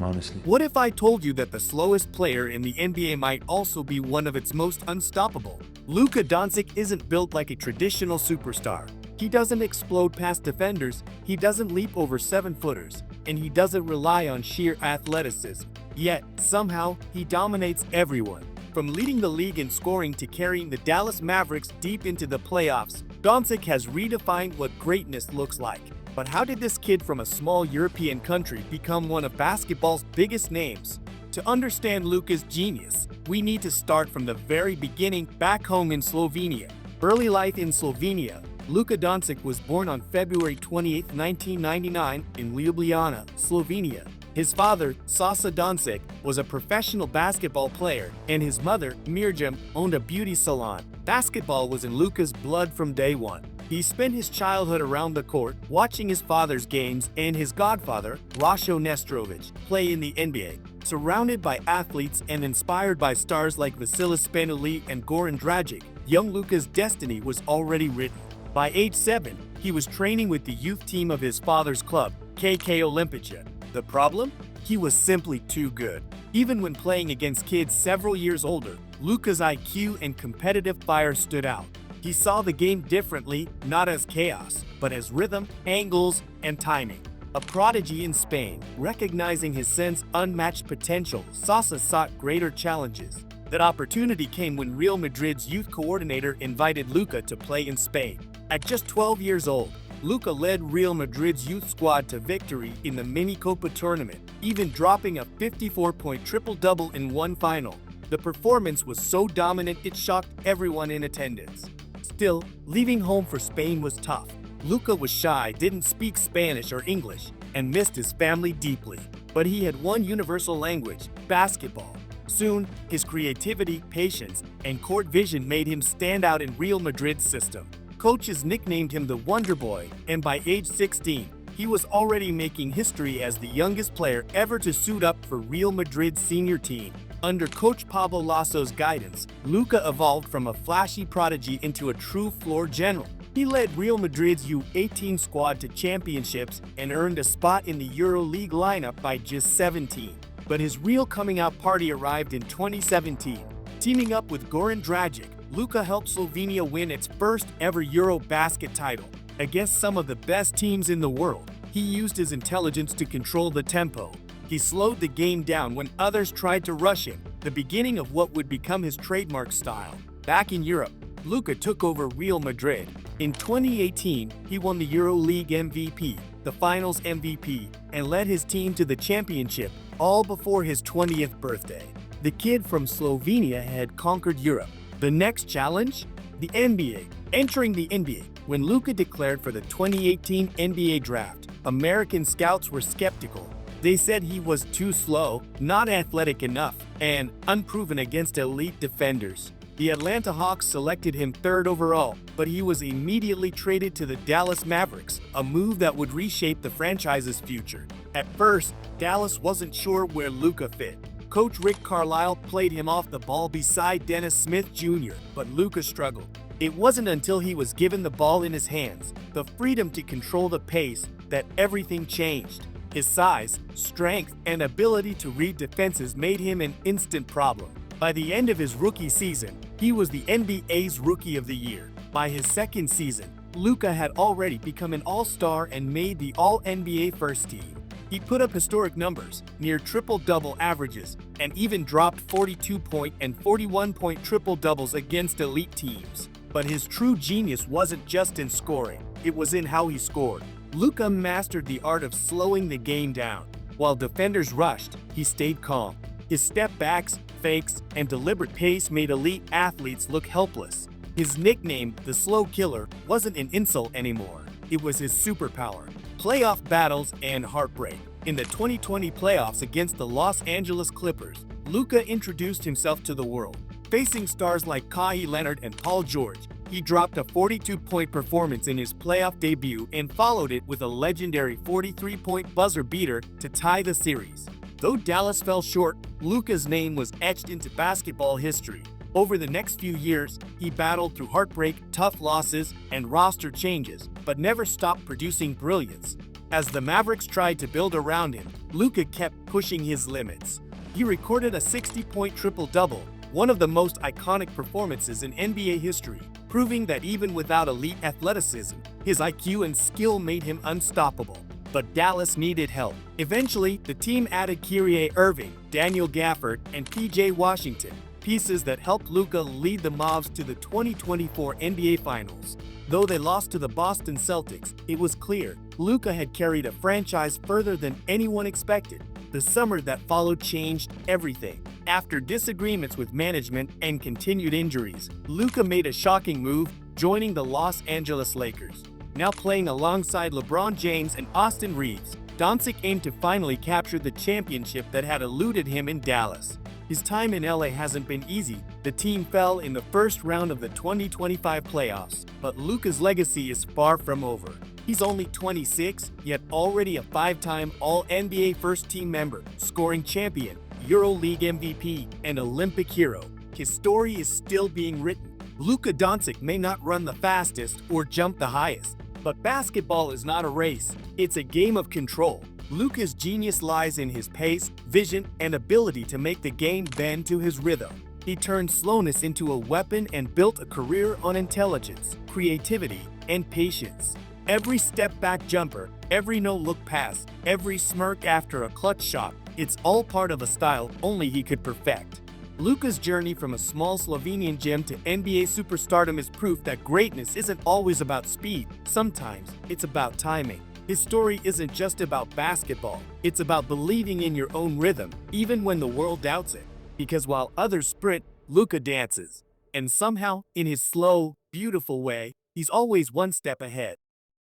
honestly. What if I told you that the slowest player in the NBA might also be one of its most unstoppable? Luka Dončić isn't built like a traditional superstar. He doesn't explode past defenders, he doesn't leap over 7-footers, and he doesn't rely on sheer athleticism. Yet, somehow, he dominates everyone. From leading the league in scoring to carrying the Dallas Mavericks deep into the playoffs, Dončić has redefined what greatness looks like. But how did this kid from a small European country become one of basketball's biggest names? To understand Luka's genius, we need to start from the very beginning back home in Slovenia. Early life in Slovenia. Luka Dončić was born on February 28, 1999 in Ljubljana, Slovenia. His father, Sasa Dončić, was a professional basketball player, and his mother, Mirjam, owned a beauty salon. Basketball was in Luka's blood from day one. He spent his childhood around the court, watching his father's games and his godfather, Rashko Nestrovic, play in the NBA. Surrounded by athletes and inspired by stars like Vasilis Spanuli and Goran Dragic, young Luka's destiny was already written. By age 7, he was training with the youth team of his father's club, KK Olimpica. The problem? He was simply too good. Even when playing against kids several years older, Luka's IQ and competitive fire stood out. He saw the game differently, not as chaos, but as rhythm, angles, and timing. A prodigy in Spain, recognizing his son's unmatched potential, Sasa sought greater challenges. That opportunity came when Real Madrid's youth coordinator invited Luka to play in Spain. At just 12 years old, Luka led Real Madrid's youth squad to victory in the Mini-Copa tournament, even dropping a 54-point triple-double in one final. The performance was so dominant it shocked everyone in attendance. Still, leaving home for Spain was tough. Luka was shy, didn't speak Spanish or English, and missed his family deeply. But he had one universal language: basketball. Soon, his creativity, patience, and court vision made him stand out in Real Madrid's system. Coaches nicknamed him the Wonder Boy, and by age 16, he was already making history as the youngest player ever to suit up for Real Madrid's senior team. Under coach Pablo Lasso's guidance, Luka evolved from a flashy prodigy into a true floor general. He led Real Madrid's U18 squad to championships and earned a spot in the EuroLeague lineup by just 17. But his real coming-out party arrived in 2017. Teaming up with Goran Dragic, Luka helped Slovenia win its first ever Eurobasket title. Against some of the best teams in the world, he used his intelligence to control the tempo. He slowed the game down when others tried to rush him, the beginning of what would become his trademark style. Back in Europe, Luka took over Real Madrid. In 2018, he won the EuroLeague MVP, the Finals MVP, and led his team to the championship, all before his 20th birthday. The kid from Slovenia had conquered Europe. The next challenge? The NBA. Entering the NBA, when Luka declared for the 2018 NBA draft, American scouts were skeptical. They said he was too slow, not athletic enough, and unproven against elite defenders. The Atlanta Hawks selected him 3rd overall, but he was immediately traded to the Dallas Mavericks, a move that would reshape the franchise's future. At first, Dallas wasn't sure where Luka fit. Coach Rick Carlisle played him off the ball beside Dennis Smith Jr., but Luka struggled. It wasn't until he was given the ball in his hands, the freedom to control the pace, that everything changed. His size, strength, and ability to read defenses made him an instant problem. By the end of his rookie season, he was the NBA's Rookie of the Year. By his second season, Luka had already become an All-Star and made the All-NBA first team. He put up historic numbers, near triple-double averages, and even dropped 42-point and 41-point triple-doubles against elite teams. But his true genius wasn't just in scoring, it was in how he scored. Luka mastered the art of slowing the game down. While defenders rushed, he stayed calm. His step-backs, fakes, and deliberate pace made elite athletes look helpless. His nickname, the Slow Killer, wasn't an insult anymore. It was his superpower. Playoff battles and heartbreak. In the 2020 playoffs against the Los Angeles Clippers, Luka introduced himself to the world. Facing stars like Kawhi Leonard and Paul George, he dropped a 42-point performance in his playoff debut and followed it with a legendary 43-point buzzer beater to tie the series. Though Dallas fell short, Luka's name was etched into basketball history. Over the next few years, he battled through heartbreak, tough losses, and roster changes, but never stopped producing brilliance. As the Mavericks tried to build around him, Luka kept pushing his limits. He recorded a 60-point triple-double, one of the most iconic performances in NBA history, proving that even without elite athleticism, his IQ and skill made him unstoppable. But Dallas needed help. Eventually, the team added Kyrie Irving, Daniel Gafford, and PJ Washington, pieces that helped Luka lead the Mavs to the 2024 NBA Finals. Though they lost to the Boston Celtics, it was clear Luka had carried a franchise further than anyone expected. The summer that followed changed everything. After disagreements with management and continued injuries, Luka made a shocking move, joining the Los Angeles Lakers. Now playing alongside LeBron James and Austin Reeves, Dončić aimed to finally capture the championship that had eluded him in Dallas. His time in LA hasn't been easy. The team fell in the first round of the 2025 playoffs, but Luka's legacy is far from over. He's only 26, yet already a 5-time All-NBA first-team member, scoring champion, EuroLeague MVP, and Olympic hero. His story is still being written. Luka Dončić may not run the fastest or jump the highest, but basketball is not a race. It's a game of control. Luka's genius lies in his pace, vision, and ability to make the game bend to his rhythm. He turned slowness into a weapon and built a career on intelligence, creativity, and patience. Every step-back jumper, every no-look pass, every smirk after a clutch shot, it's all part of a style only he could perfect. Luka's journey from a small Slovenian gym to NBA superstardom is proof that greatness isn't always about speed. Sometimes, it's about timing. His story isn't just about basketball. It's about believing in your own rhythm, even when the world doubts it. Because while others sprint, Luka dances. And somehow, in his slow, beautiful way, he's always one step ahead.